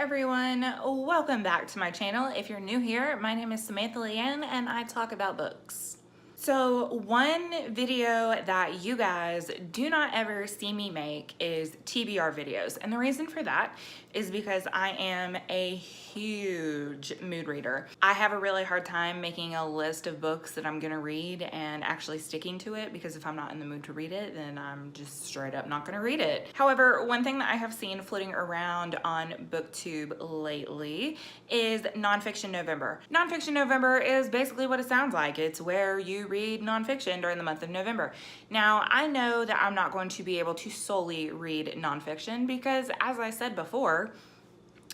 everyone, welcome back to my channel. If you're new here, my name is Samantha Leanne and I talk about books. So one video that you guys do not ever see me make is TBR videos. And the reason for that is because I am a huge mood reader. I have a really hard time making a list of books that I'm gonna read and actually sticking to it, because if I'm not in the mood to read it, then I'm just straight up not gonna read it. However, one thing that I have seen floating around on BookTube lately is Nonfiction November. Nonfiction November is basically what it sounds like. It's where you read nonfiction during the month of November. Now, I know that I'm not going to be able to solely read nonfiction because, as I said before,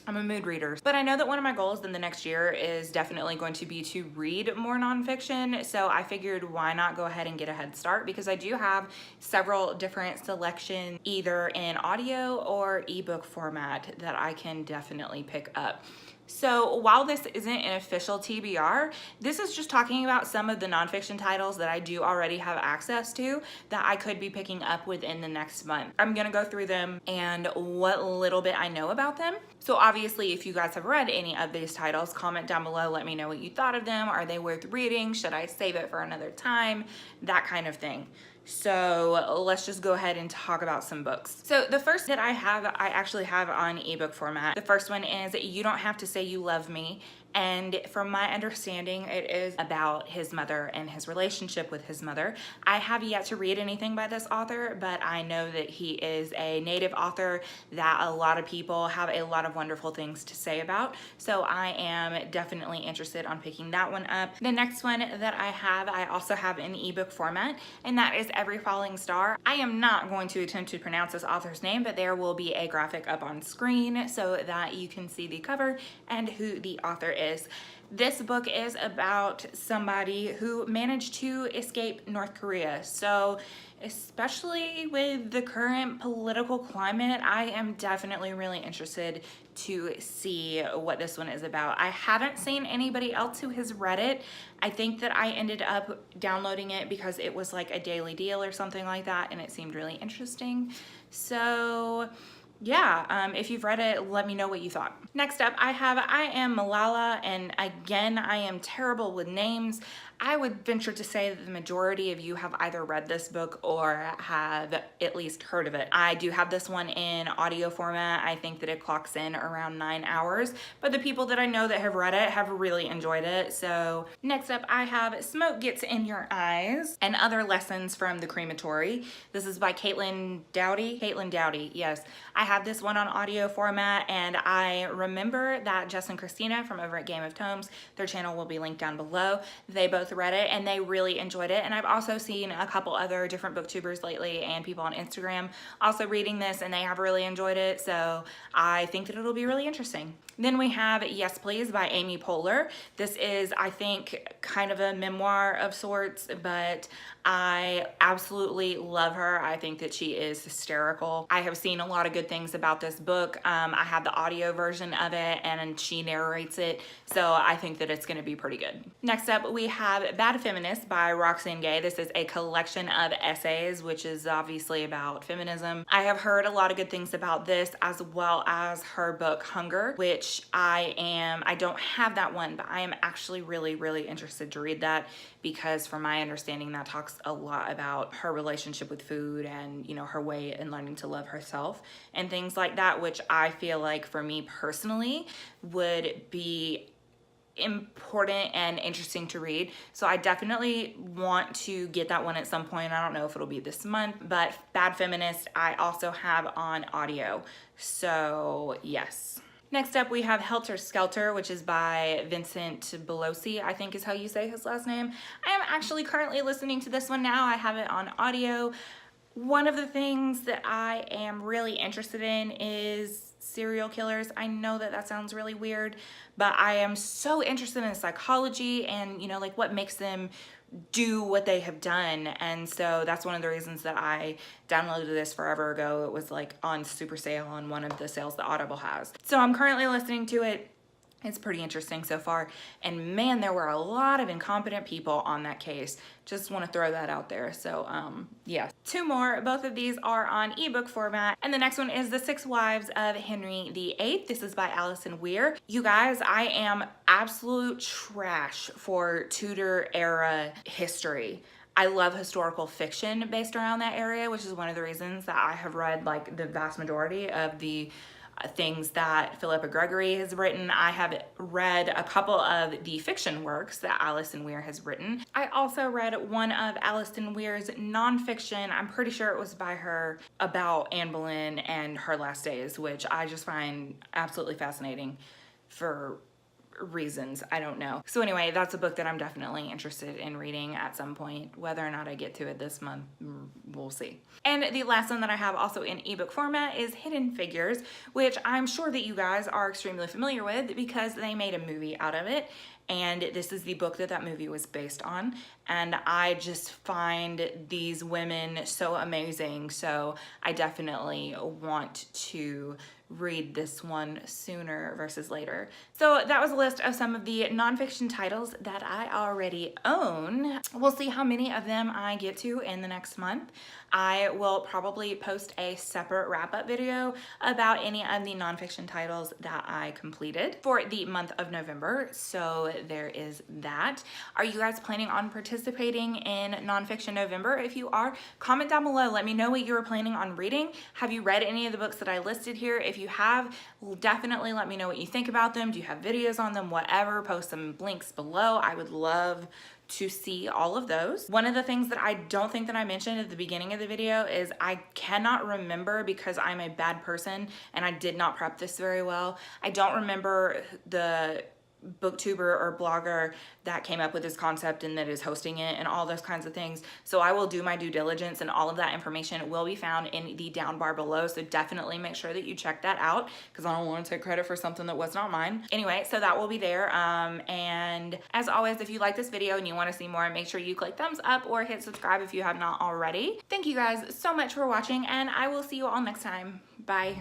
I'm a mood reader. But I know that one of my goals in the next year is definitely going to be to read more nonfiction. So I figured, why not go ahead and get a head start, because I do have several different selections either in audio or ebook format that I can definitely pick up. So while this isn't an official TBR, this is just talking about some of the nonfiction titles that I do already have access to that I could be picking up within the next month. I'm gonna go through them and what little bit I know about them. So obviously, if you guys have read any of these titles, comment down below, let me know what you thought of them. Are they worth reading? Should I save it for another time? That kind of thing. So let's just go ahead and talk about some books. So the first that I actually have on ebook format. The first one is You Don't Have to Say You Love Me. And from my understanding, it is about his mother and his relationship with his mother. I have yet to read anything by this author, but I know that he is a native author that a lot of people have a lot of wonderful things to say about. So I am definitely interested on picking that one up. The next one that I also have in ebook format, and that is Every Falling Star. I am not going to attempt to pronounce this author's name, but there will be a graphic up on screen so that you can see the cover and who the author is. This book is about somebody who managed to escape North Korea. So especially with the current political climate, I am definitely really interested to see what this one is about. I haven't seen anybody else who has read it. I think that I ended up downloading it because it was like a daily deal or something like that, and it seemed really interesting. So yeah, if you've read it, let me know what you thought. Next up, I Am Malala, and again, I am terrible with names. I would venture to say that the majority of you have either read this book or have at least heard of it. I do have this one in audio format. I think that it clocks in around 9 hours, but the people that I know that have read it have really enjoyed it. So next up, I have Smoke Gets in Your Eyes and Other Lessons from the Crematory. This is by Caitlin Doughty. Caitlin Doughty, yes. I have this one on audio format, and I remember that Jess and Christina from over at Game of Tomes, their channel will be linked down below. They both read it and they really enjoyed it, and I've also seen a couple other different booktubers lately and people on Instagram also reading this, and they have really enjoyed it, so I think that it'll be really interesting. Then we have Yes Please by Amy Poehler. This is, I think, kind of a memoir of sorts, but I absolutely love her. I think that she is hysterical. I have seen a lot of good things about this book. I have the audio version of it and she narrates it, so I think that it's gonna be pretty good. Next up, we have Bad Feminist by Roxane Gay. This is a collection of essays, which is obviously about feminism. I have heard a lot of good things about this, as well as her book Hunger, which I don't have that one, but I am actually really interested to read that, because from my understanding, that talks a lot about her relationship with food and, you know, her way in learning to love herself and things like that, which I feel like for me personally would be important and interesting to read. So I definitely want to get that one at some point. I don't know if it'll be this month, but Bad Feminist I also have on audio, so yes. Next up, we have Helter Skelter, which is by Vincent Belosi, I think is how you say his last name. I am actually currently listening to this one now. I have it on audio. One of the things that I am really interested in is serial killers. I know that that sounds really weird, but I am so interested in psychology and, you know, like what makes them do what they have done. And so that's one of the reasons that I downloaded this forever ago. It was like on super sale on one of the sales that Audible has. So I'm currently listening to it. It's pretty interesting so far. And man, there were a lot of incompetent people on that case. Just want to throw that out there. So yeah. 2 more. Both of these are on ebook format. And the next one is The Six Wives of Henry VIII. This is by Alison Weir. You guys, I am absolute trash for Tudor era history. I love historical fiction based around that area, which is one of the reasons that I have read like the vast majority of the things that Philippa Gregory has written. I have read a couple of the fiction works that Alison Weir has written. I also read one of Alison Weir's nonfiction, I'm pretty sure it was by her, about Anne Boleyn and her last days, which I just find absolutely fascinating for reasons I don't know. So anyway, that's a book that I'm definitely interested in reading at some point. Whether or not I get to it this month, we'll see. And the last one that I have also in ebook format is Hidden Figures, which I'm sure that you guys are extremely familiar with because they made a movie out of it. And this is the book that that movie was based on. And I just find these women so amazing. So I definitely want to read this one sooner versus later. So that was a list of some of the nonfiction titles that I already own. We'll see how many of them I get to in the next month. I will probably post a separate wrap-up video about any of the nonfiction titles that I completed for the month of November. So there is that. Are you guys planning on participating in Nonfiction November? If you are, comment down below. Let me know what you are planning on reading. Have you read any of the books that I listed here? If you have, definitely let me know what you think about them. Do you have videos on them? Whatever, post some links below. I would love to see all of those. One of the things that I don't think that I mentioned at the beginning of the video is I cannot remember, because I'm a bad person and I did not prep this very well. I don't remember the booktuber or blogger that came up with this concept and that is hosting it and all those kinds of things. So I will do my due diligence, and all of that information will be found in the down bar below. So definitely make sure that you check that out, because I don't want to take credit for something that was not mine. Anyway, so that will be there. And as always, if you like this video and you want to see more, make sure you click thumbs up or hit subscribe if you have not already. Thank you guys so much for watching, and I will see you all next time. Bye.